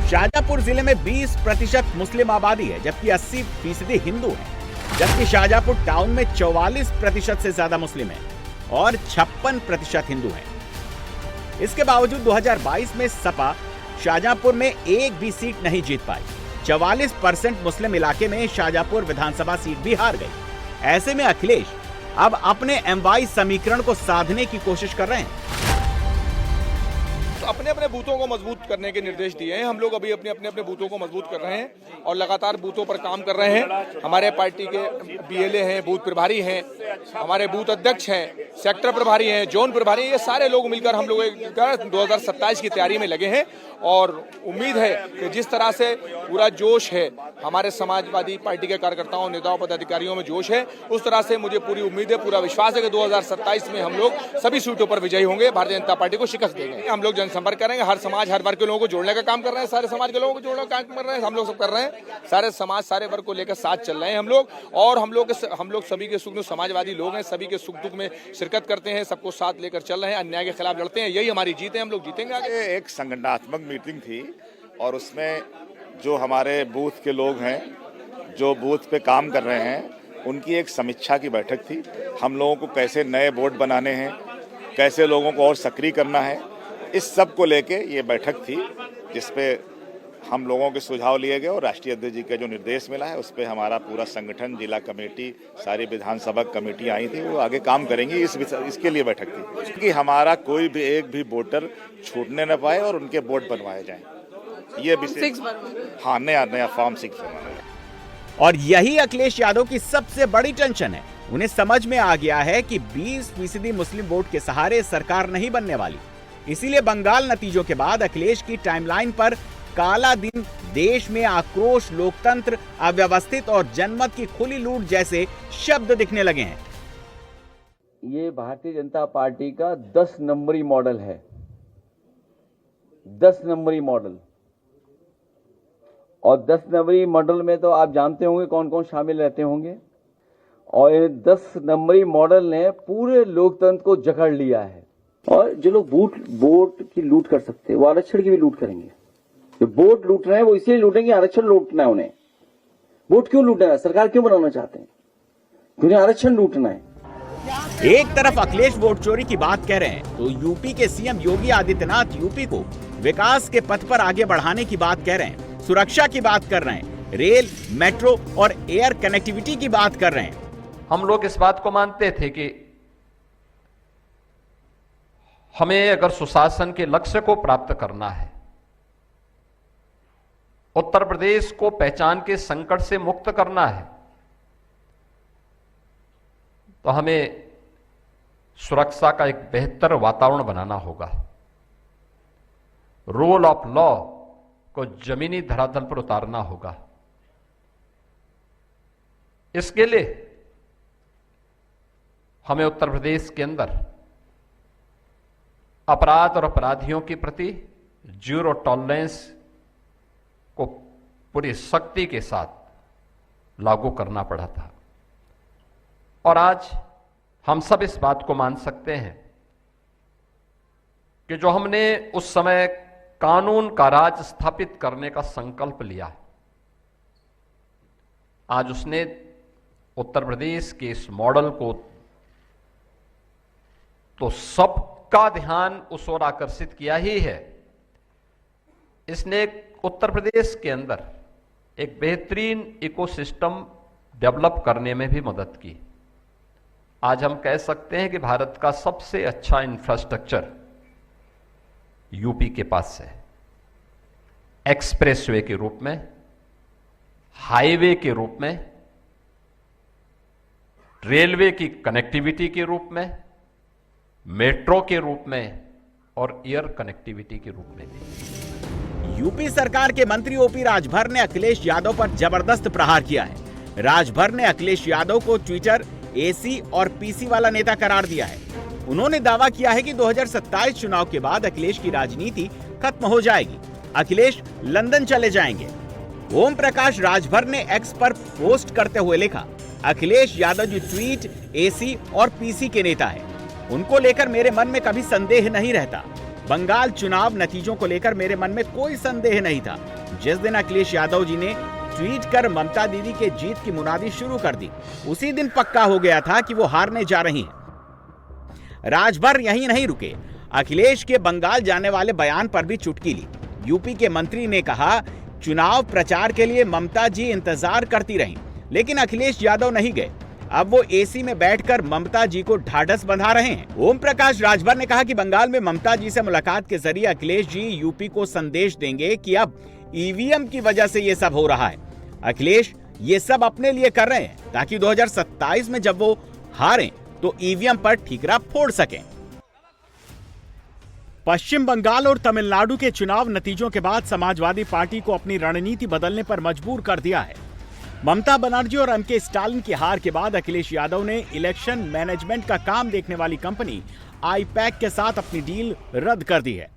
शाहजहांपुर जिले में 20% मुस्लिम आबादी है, जबकि 80% हिंदू है। जबकि शाहजहांपुर टाउन में 44% से ज्यादा मुस्लिम है और 56% हिंदू है। इसके बावजूद 2022 में सपा शाहजहांपुर में एक भी सीट नहीं जीत पाई। 44% मुस्लिम इलाके में शाहजहांपुर विधानसभा सीट भी हार गई। ऐसे में अखिलेश अब अपने MY समीकरण को साधने की कोशिश कर रहे हैं। अपने अपने बूथों को मजबूत करने के निर्देश दिए हैं। हम लोग अभी अपने बूथों को मजबूत कर रहे हैं और लगातार बूथों पर काम कर रहे हैं। हमारे पार्टी के BLA हैं, बूथ प्रभारी हैं, हमारे बूथ अध्यक्ष हैं, सेक्टर प्रभारी हैं, जोन प्रभारी, ये सारे लोग मिलकर हम लोग 2027 की तैयारी में लगे हैं। और उम्मीद है कि जिस तरह से पूरा जोश है, हमारे समाजवादी पार्टी के कार्यकर्ताओं, नेताओं, पदाधिकारियों में जोश है, उस तरह से मुझे पूरी उम्मीद है, पूरा विश्वास है कि 2027 में हम लोग सभी सीटों पर विजयी होंगे, भारतीय जनता पार्टी को शिकस्त देंगे। हम लोग जनसंपर्क करेंगे, हर समाज, हर वर्ग के लोगों को जोड़ने का काम कर रहे हैं, सारे समाज के लोगों को जोड़ने का काम कर रहे हैं, हम लोग सब कर रहे हैं। सारे समाज, सारे वर्ग को लेकर साथ चल रहे हैं हम लोग। और हम लोग सभी के सुख दुख, समाजवादी लोग हैं, सभी के सुख दुख में शिरकत करते हैं, सबको साथ लेकर चल रहे हैं, अन्याय के खिलाफ लड़ते हैं। यही हमारी जीत है, हम लोग जीतेंगे आगे। एक संगठनात्मक मीटिंग थी और उसमें जो हमारे बूथ के लोग हैं, जो बूथ पे काम कर रहे हैं, उनकी एक समीक्षा की बैठक थी। हम लोगों को कैसे नए बोर्ड बनाने हैं, कैसे लोगों को और सक्रिय करना है, इस सब को लेके ये बैठक थी, जिसपे हम लोगों के सुझाव लिए गए और राष्ट्रीय अध्यक्ष जी का जो निर्देश मिला है, उस पर हमारा पूरा संगठन, जिला कमेटी, सारी विधानसभा कमेटी आई थी, वो आगे काम करेंगी। इसके लिए बैठक थी कि हमारा कोई भी एक भी वोटर छूटने न पाए और उनके वोट बनवाए जाएं। ये विशेष, हाँ, नया फॉर्म 6 बनवाया। और यही अखिलेश यादव की सबसे बड़ी टेंशन है। उन्हें समझ में आ गया है कि 20% मुस्लिम वोट के सहारे सरकार नहीं बनने वाली। इसीलिए बंगाल नतीजों के बाद अखिलेश की टाइमलाइन पर काला दिन, देश में आक्रोश, लोकतंत्र अव्यवस्थित और जनमत की खुली लूट जैसे शब्द दिखने लगे हैं। ये भारतीय जनता पार्टी का 10 नंबरी मॉडल है, 10 नंबरी मॉडल। और 10 नंबरी मॉडल में तो आप जानते होंगे कौन कौन शामिल रहते होंगे। और ये 10 नंबरी मॉडल ने पूरे लोकतंत्र को जकड़ लिया है। और जो लोग वोट की लूट कर सकते हैं, वो आरक्षण की भी लूट करेंगे। जो वोट लूट रहे हैं वो इसलिए लूटेंगे, आरक्षण लूटना है उन्हें। वोट क्यों लूटना है? सरकार क्यों बनाना चाहते हैं? उन्हें आरक्षण लूटना है। एक तरफ अखिलेश वोट चोरी की बात कह रहे हैं, तो यूपी के CM योगी आदित्यनाथ यूपी को विकास के पथ पर आगे बढ़ाने की बात कह रहे हैं, सुरक्षा की बात कर रहे हैं, रेल, मेट्रो और एयर कनेक्टिविटी की बात कर रहे हैं। हम लोग इस बात को मानते थे कि हमें अगर सुशासन के लक्ष्य को प्राप्त करना है, उत्तर प्रदेश को पहचान के संकट से मुक्त करना है, तो हमें सुरक्षा का एक बेहतर वातावरण बनाना होगा। रूल ऑफ लॉ को जमीनी धरातल पर उतारना होगा। इसके लिए हमें उत्तर प्रदेश के अंदर अपराध और अपराधियों के प्रति जीरो टॉलरेंस को पूरी सख्ती के साथ लागू करना पड़ा था। और आज हम सब इस बात को मान सकते हैं कि जो हमने उस समय कानून का राज स्थापित करने का संकल्प लिया है, आज उसने उत्तर प्रदेश के इस मॉडल को, तो सबका ध्यान उस ओर आकर्षित किया ही है। इसने उत्तर प्रदेश के अंदर एक बेहतरीन इकोसिस्टम डेवलप करने में भी मदद की। आज हम कह सकते हैं कि भारत का सबसे अच्छा इंफ्रास्ट्रक्चर यूपी के पास है। एक्सप्रेसवे के रूप में, हाईवे के रूप में, रेलवे की कनेक्टिविटी के रूप में, मेट्रो के रूप में और एयर कनेक्टिविटी के रूप में भी। यूपी सरकार के मंत्री ओपी राजभर ने अखिलेश यादव पर जबरदस्त प्रहार किया है। राजभर ने अखिलेश यादव को ट्विटर, AC और PC वाला नेता करार दिया है। उन्होंने दावा किया है कि 2027 चुनाव के बाद अखिलेश की राजनीति खत्म हो जाएगी, अखिलेश लंदन चले जाएंगे। ओम प्रकाश राजभर ने X पर पोस्ट करते हुए लिखा, अखिलेश यादव जी ट्वीट, AC और PC के नेता है, उनको लेकर मेरे मन में कभी संदेह नहीं रहता। बंगाल चुनाव नतीजों को लेकर मेरे मन में कोई संदेह नहीं था। जिस दिन अखिलेश यादव जी ने ट्वीट कर ममता दीदी के जीत की मुनादी शुरू कर दी, उसी दिन पक्का हो गया था कि वो हारने जा रही हैं। राजभर यहीं नहीं रुके, अखिलेश के बंगाल जाने वाले बयान पर भी चुटकी ली। यूपी के मंत्री ने कहा, चुनाव प्रचार के लिए ममता जी इंतजार करती रहीं, लेकिन अखिलेश यादव नहीं गए। अब वो एसी में बैठकर ममता जी को ढाढ़स बंधा रहे हैं। ओम प्रकाश राजभर ने कहा कि बंगाल में ममता जी से मुलाकात के जरिए अखिलेश जी यूपी को संदेश देंगे कि अब ईवीएम की वजह से ये सब हो रहा है। अखिलेश ये सब अपने लिए कर रहे हैं ताकि 2027 में जब वो हारें तो ईवीएम पर ठीकरा फोड़ सकें। पश्चिम बंगाल और तमिलनाडु के चुनाव नतीजों के बाद समाजवादी पार्टी को अपनी रणनीति बदलने पर मजबूर कर दिया है। ममता बनर्जी और एमके स्टालिन की हार के बाद अखिलेश यादव ने इलेक्शन मैनेजमेंट का काम देखने वाली कंपनी आईपैक के साथ अपनी डील रद्द कर दी है।